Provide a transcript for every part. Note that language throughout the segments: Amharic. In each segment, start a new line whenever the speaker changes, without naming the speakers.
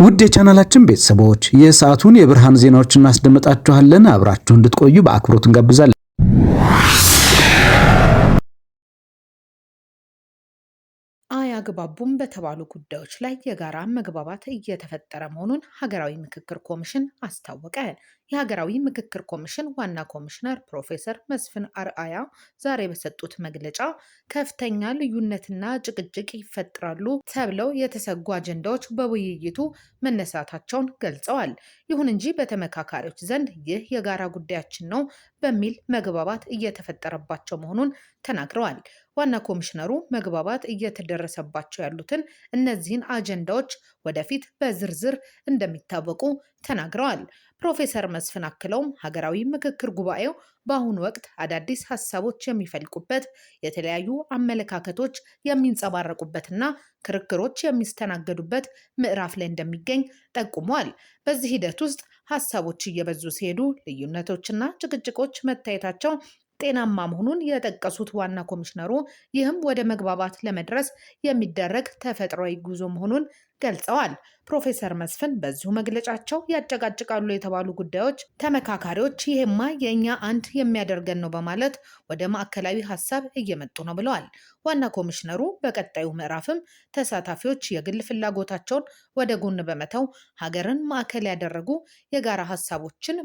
ውድ የቻናላችን ቤተሰቦች የሰዓቱን የብርሃን ዜናዎችን እናስደምጣችኋለን። አብራችሁ እንድትቆዩ በአክብሮት እንጋብዛለን።
አያግባቡም በተባሉ ጉዳዮች ላይ የጋራ መግባባት እየተፈጠረ መሆኑን ሀገራዊ ምክክር ኮሚሽን አስታወቀ። የሀገራዊ ምክክር ኮሚሽን ዋና ኮሚሽነር ፕሮፌሰር መስፍን አርአያ ዛሬ በሰጡት መግለጫ ከፍተኛ ልዩነትና ጭቅጭቅ ይፈጠራሉ ተብለው የተሰጉ አጀንዳዎች በውይይቱ መነሳታቸውን ገልጸዋል። ይሁን እንጂ በተመካካሪዎች ዘንድ ይህ የጋራ ጉዳያችን ነው በሚል መግባባት እየተፈጠረባቸው መሆኑን ተናግረዋል። ዋና ኮሚሽነሩ መግባባት እየተደረሰባቸው ያሉትን እነዚህን አጀንዳዎች ወደፊት በዝርዝር እንደሚታወቁ ተናግረዋል። ፕሮፌሰር መስፍን አክለውም ሀገራዊ ምክክር ጉባኤው በአሁኑ ወቅት አዳዲስ ሀሳቦች የሚፈልቁበት፣ የተለያዩ አመለካከቶች የሚንጸባረቁበትና ክርክሮች የሚስተናገዱበት ምዕራፍ ላይ እንደሚገኝ ጠቁመዋል። በዚህ ሂደት ውስጥ ሀሳቦች እየበዙ ሲሄዱ ልዩነቶችና ጭቅጭቆች መታየታቸው ጤናማ መሆኑን የጠቀሱት ዋና ኮሚሽነሩ ይህም ወደ መግባባት ለመድረስ የሚደረግ ተፈጥሯዊ ጉዞ መሆኑን ገልጸዋል። ፕሮፌሰር መስፍን በዚሁ መግለጫቸው ያጨቃጭቃሉ የተባሉ ጉዳዮች ተመካካሪዎች ይሄማ የእኛ አንድ የሚያደርገን ነው በማለት ወደ ማዕከላዊ ሀሳብ እየመጡ ነው ብለዋል። ዋና ኮሚሽነሩ በቀጣዩ ምዕራፍም ተሳታፊዎች የግል ፍላጎታቸውን ወደ ጎን በመተው ሀገርን ማዕከል ያደረጉ የጋራ ሀሳቦችን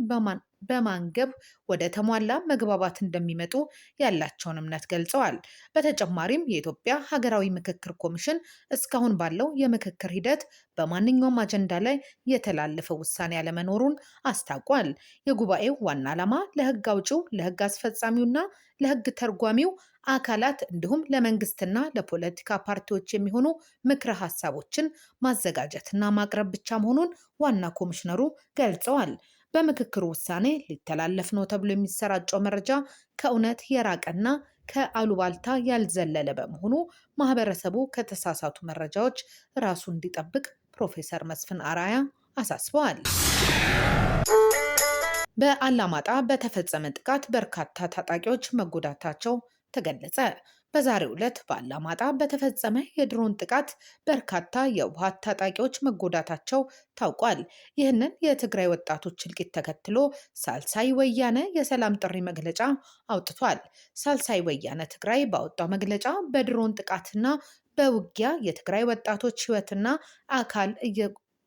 በማንገብ ወደ ተሟላ መግባባት እንደሚመጡ ያላቸውን እምነት ገልጸዋል። በተጨማሪም የኢትዮጵያ ሀገራዊ ምክክር ኮሚሽን እስካሁን ባለው የምክክር ሂደት በማንኛውም አጀንዳ ላይ የተላለፈ ውሳኔ አለመኖሩን አስታውቋል። የጉባኤው ዋና ዓላማ ለሕግ አውጪው፣ ለሕግ አስፈጻሚውና ለሕግ ተርጓሚው አካላት እንዲሁም ለመንግስትና ለፖለቲካ ፓርቲዎች የሚሆኑ ምክረ ሀሳቦችን ማዘጋጀትና ማቅረብ ብቻ መሆኑን ዋና ኮሚሽነሩ ገልጸዋል። በምክክሩ ውሳኔ ሊተላለፍ ነው ተብሎ የሚሰራጨው መረጃ ከእውነት የራቀና ከአሉባልታ ያልዘለለ በመሆኑ ማህበረሰቡ ከተሳሳቱ መረጃዎች ራሱን እንዲጠብቅ ፕሮፌሰር መስፍን አርአያ አሳስበዋል። በአላማጣ በተፈጸመ ጥቃት በርካታ ታጣቂዎች መጎዳታቸው ተገለጸ። በዛሬው ዕለት በአላማጣ በተፈጸመ የድሮን ጥቃት በርካታ የህወሓት ታጣቂዎች መጎዳታቸው ታውቋል። ይህንን የትግራይ ወጣቶች እልቂት ተከትሎ ሳልሳይ ወያነ የሰላም ጥሪ መግለጫ አውጥቷል። ሳልሳይ ወያነ ትግራይ ባወጣው መግለጫ በድሮን ጥቃትና በውጊያ የትግራይ ወጣቶች ህይወትና አካል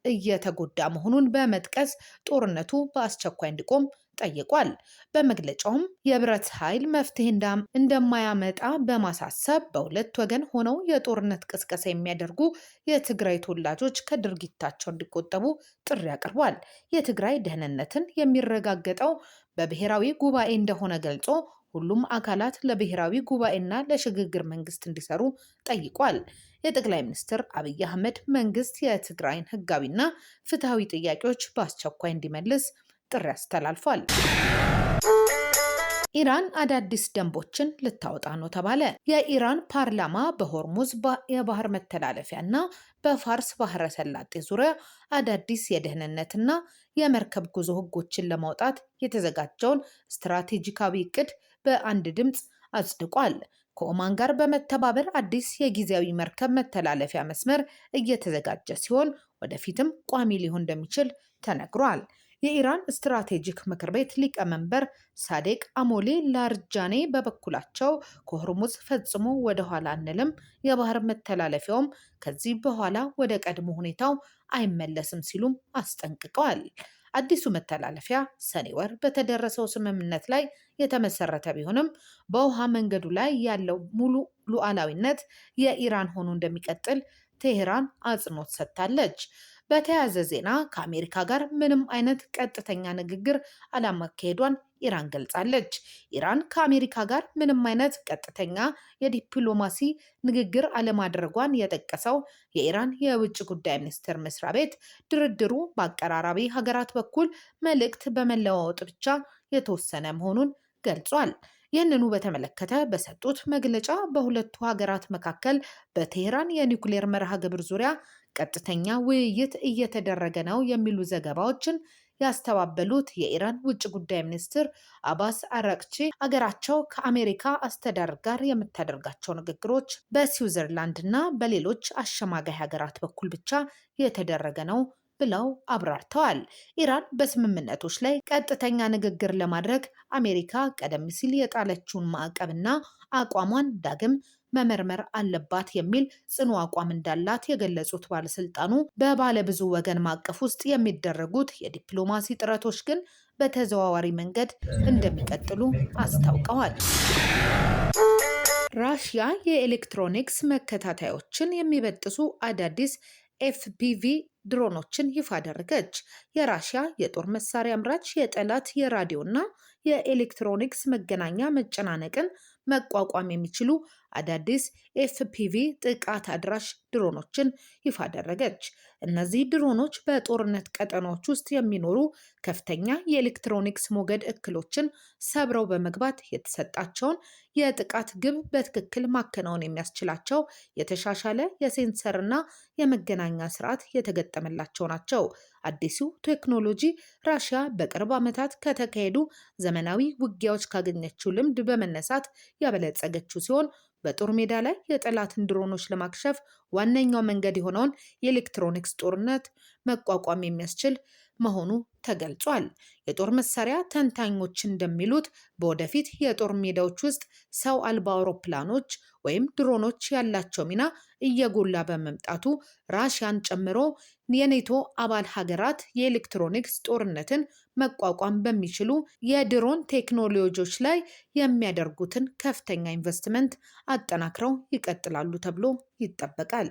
እየተጎዳ መሆኑን በመጥቀስ ጦርነቱ በአስቸኳይ እንዲቆም ጠይቋል። በመግለጫውም የህብረት ኃይል መፍትሄ እንደማያመጣ በማሳሰብ በሁለት ወገን ሆነው የጦርነት ቅስቀሳ የሚያደርጉ የትግራይ ተወላጆች ከድርጊታቸው እንዲቆጠቡ ጥሪ አቅርቧል። የትግራይ ደህንነትን የሚረጋገጠው በብሔራዊ ጉባኤ እንደሆነ ገልጾ ሁሉም አካላት ለብሔራዊ ጉባኤና ለሽግግር መንግስት እንዲሰሩ ጠይቋል። የጠቅላይ ሚኒስትር አብይ አህመድ መንግስት የትግራይን ህጋዊና ፍትሐዊ ጥያቄዎች በአስቸኳይ እንዲመልስ ጥሪ አስተላልፏል። ኢራን አዳዲስ ደንቦችን ልታወጣ ነው ተባለ። የኢራን ፓርላማ በሆርሙዝ የባህር መተላለፊያ እና በፋርስ ባህረ ሰላጤ ዙሪያ አዳዲስ የደህንነትና የመርከብ ጉዞ ህጎችን ለማውጣት የተዘጋጀውን ስትራቴጂካዊ እቅድ በአንድ ድምፅ አጽድቋል። ከኦማን ጋር በመተባበር አዲስ የጊዜያዊ መርከብ መተላለፊያ መስመር እየተዘጋጀ ሲሆን ወደፊትም ቋሚ ሊሆን እንደሚችል ተነግሯል። የኢራን ስትራቴጂክ ምክር ቤት ሊቀመንበር ሳዴቅ አሞሌ ላርጃኔ በበኩላቸው ከሆርሙዝ ፈጽሞ ወደ ኋላ አንልም፣ የባህር መተላለፊያውም ከዚህ በኋላ ወደ ቀድሞ ሁኔታው አይመለስም ሲሉም አስጠንቅቀዋል። አዲሱ መተላለፊያ ሰኔ ወር በተደረሰው ስምምነት ላይ የተመሰረተ ቢሆንም በውሃ መንገዱ ላይ ያለው ሙሉ ሉዓላዊነት የኢራን ሆኖ እንደሚቀጥል ቴሄራን አጽንኦት ሰጥታለች። በተያያዘ ዜና ከአሜሪካ ጋር ምንም አይነት ቀጥተኛ ንግግር አለማካሄዷን ኢራን ገልጻለች። ኢራን ከአሜሪካ ጋር ምንም አይነት ቀጥተኛ የዲፕሎማሲ ንግግር አለማድረጓን የጠቀሰው የኢራን የውጭ ጉዳይ ሚኒስቴር መስሪያ ቤት ድርድሩ በአቀራራቢ ሀገራት በኩል መልእክት በመለዋወጥ ብቻ የተወሰነ መሆኑን ገልጿል። ይህንኑ በተመለከተ በሰጡት መግለጫ በሁለቱ ሀገራት መካከል በቴህራን የኒውክሌር መርሃ ግብር ዙሪያ ቀጥተኛ ውይይት እየተደረገ ነው የሚሉ ዘገባዎችን ያስተባበሉት የኢራን ውጭ ጉዳይ ሚኒስትር አባስ አራቅቺ አገራቸው ከአሜሪካ አስተዳደር ጋር የምታደርጋቸው ንግግሮች በስዊዘርላንድ እና በሌሎች አሸማጋይ ሀገራት በኩል ብቻ የተደረገ ነው ብለው አብራርተዋል። ኢራን በስምምነቶች ላይ ቀጥተኛ ንግግር ለማድረግ አሜሪካ ቀደም ሲል የጣለችውን ማዕቀብና አቋሟን ዳግም መመርመር አለባት የሚል ጽኑ አቋም እንዳላት የገለጹት ባለስልጣኑ በባለብዙ ወገን ማዕቀፍ ውስጥ የሚደረጉት የዲፕሎማሲ ጥረቶች ግን በተዘዋዋሪ መንገድ እንደሚቀጥሉ አስታውቀዋል። ራሽያ የኤሌክትሮኒክስ መከታተያዎችን የሚበጥሱ አዳዲስ ኤፍፒቪ ድሮኖችን ይፋ አደረገች። የራሽያ የጦር መሳሪያ አምራች የጠላት የራዲዮና የኤሌክትሮኒክስ መገናኛ መጨናነቅን መቋቋም የሚችሉ አዳዲስ ኤፍፒቪ ጥቃት አድራሽ ድሮኖችን ይፋ አደረገች። እነዚህ ድሮኖች በጦርነት ቀጠናዎች ውስጥ የሚኖሩ ከፍተኛ የኤሌክትሮኒክስ ሞገድ እክሎችን ሰብረው በመግባት የተሰጣቸውን የጥቃት ግብ በትክክል ማከናወን የሚያስችላቸው የተሻሻለ የሴንሰርና የመገናኛ ስርዓት የተገጠመላቸው ናቸው። አዲሱ ቴክኖሎጂ ራሽያ በቅርብ ዓመታት ከተካሄዱ ዘመናዊ ውጊያዎች ካገኘችው ልምድ በመነሳት ያበለጸገችው ሲሆን በጦር ሜዳ ላይ የጠላትን ድሮኖች ለማክሸፍ ዋነኛው መንገድ የሆነውን የኤሌክትሮኒክስ ጦርነት መቋቋም የሚያስችል መሆኑ ተገልጿል። የጦር መሳሪያ ተንታኞች እንደሚሉት በወደፊት የጦር ሜዳዎች ውስጥ ሰው አልባ አውሮፕላኖች ወይም ድሮኖች ያላቸው ሚና እየጎላ በመምጣቱ ራሽያን ጨምሮ የኔቶ አባል ሀገራት የኤሌክትሮኒክስ ጦርነትን መቋቋም በሚችሉ የድሮን ቴክኖሎጂዎች ላይ የሚያደርጉትን ከፍተኛ ኢንቨስትመንት አጠናክረው ይቀጥላሉ ተብሎ ይጠበቃል።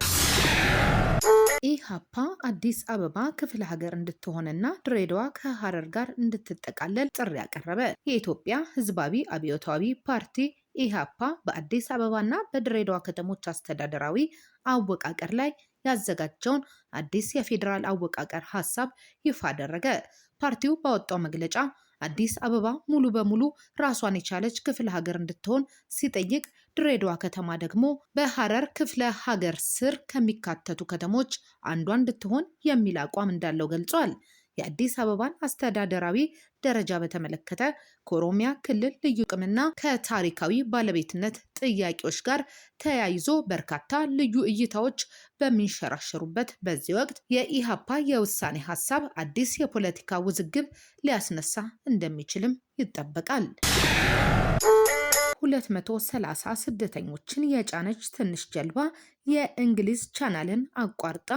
ኢሃፓ አዲስ አበባ ክፍለ ሀገር እንድትሆንና ድሬዳዋ ከሐረር ጋር እንድትጠቃለል ጥሪ ያቀረበ። የኢትዮጵያ ሕዝባዊ አብዮታዊ ፓርቲ ኢሃፓ በአዲስ አበባና በድሬዳዋ ከተሞች አስተዳደራዊ አወቃቀር ላይ ያዘጋጀውን አዲስ የፌዴራል አወቃቀር ሐሳብ ይፋ አደረገ። ፓርቲው ባወጣው መግለጫ አዲስ አበባ ሙሉ በሙሉ ራሷን የቻለች ክፍለ ሀገር እንድትሆን ሲጠይቅ፣ ድሬዳዋ ከተማ ደግሞ በሐረር ክፍለ ሀገር ስር ከሚካተቱ ከተሞች አንዷ እንድትሆን የሚል አቋም እንዳለው ገልጿል። የአዲስ አበባን አስተዳደራዊ ደረጃ በተመለከተ ከኦሮሚያ ክልል ልዩ ጥቅምና ከታሪካዊ ባለቤትነት ጥያቄዎች ጋር ተያይዞ በርካታ ልዩ እይታዎች በሚንሸራሸሩበት በዚህ ወቅት የኢሃፓ የውሳኔ ሀሳብ አዲስ የፖለቲካ ውዝግብ ሊያስነሳ እንደሚችልም ይጠበቃል። 230 ስደተኞችን የጫነች ትንሽ ጀልባ የእንግሊዝ ቻናልን አቋርጣ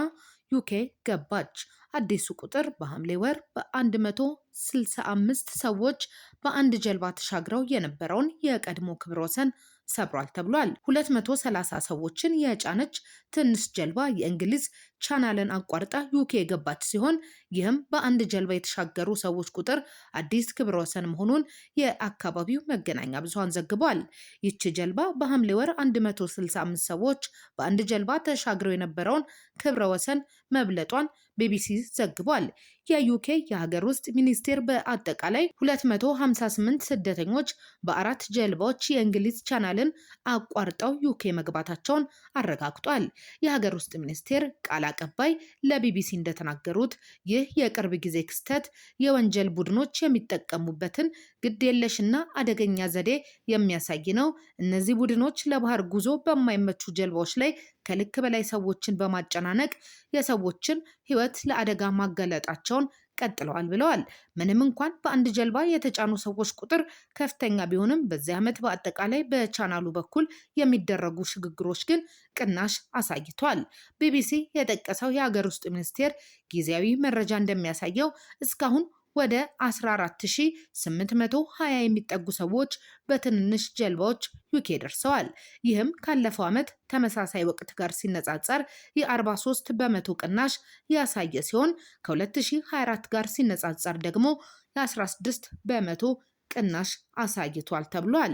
ዩኬ ገባች። አዲሱ ቁጥር በሐምሌ ወር በ165 ሰዎች በአንድ ጀልባ ተሻግረው የነበረውን የቀድሞ ክብረ ወሰን ሰብሯል ተብሏል። 230 ሰዎችን የጫነች ትንሽ ጀልባ የእንግሊዝ ቻናልን አቋርጣ ዩኬ የገባች ሲሆን ይህም በአንድ ጀልባ የተሻገሩ ሰዎች ቁጥር አዲስ ክብረ ወሰን መሆኑን የአካባቢው መገናኛ ብዙሃን ዘግቧል። ይቺ ጀልባ በሐምሌ ወር 165 ሰዎች በአንድ ጀልባ ተሻግረው የነበረውን ክብረ ወሰን መብለጧን ቢቢሲ ዘግቧል። የዩኬ የሀገር ውስጥ ሚኒስቴር በአጠቃላይ 258 ስደተኞች በአራት ጀልባዎች የእንግሊዝ ቻናልን አቋርጠው ዩኬ መግባታቸውን አረጋግጧል። የሀገር ውስጥ ሚኒስቴር ቃል አቀባይ ለቢቢሲ እንደተናገሩት ይህ የቅርብ ጊዜ ክስተት የወንጀል ቡድኖች የሚጠቀሙበትን ግዴለሽና አደገኛ ዘዴ የሚያሳይ ነው። እነዚህ ቡድኖች ለባህር ጉዞ በማይመቹ ጀልባዎች ላይ ከልክ በላይ ሰዎችን በማጨናነቅ የሰዎችን ሕይወት ለአደጋ ማጋለጣቸውን ቀጥለዋል ብለዋል። ምንም እንኳን በአንድ ጀልባ የተጫኑ ሰዎች ቁጥር ከፍተኛ ቢሆንም በዚህ ዓመት በአጠቃላይ በቻናሉ በኩል የሚደረጉ ሽግግሮች ግን ቅናሽ አሳይቷል። ቢቢሲ የጠቀሰው የሀገር ውስጥ ሚኒስቴር ጊዜያዊ መረጃ እንደሚያሳየው እስካሁን ወደ 14820 የሚጠጉ ሰዎች በትንንሽ ጀልባዎች ዩኬ ደርሰዋል። ይህም ካለፈው ዓመት ተመሳሳይ ወቅት ጋር ሲነጻጸር የ43 በመቶ ቅናሽ ያሳየ ሲሆን ከ2024 ጋር ሲነጻጸር ደግሞ የ16 በመቶ ቅናሽ አሳይቷል ተብሏል።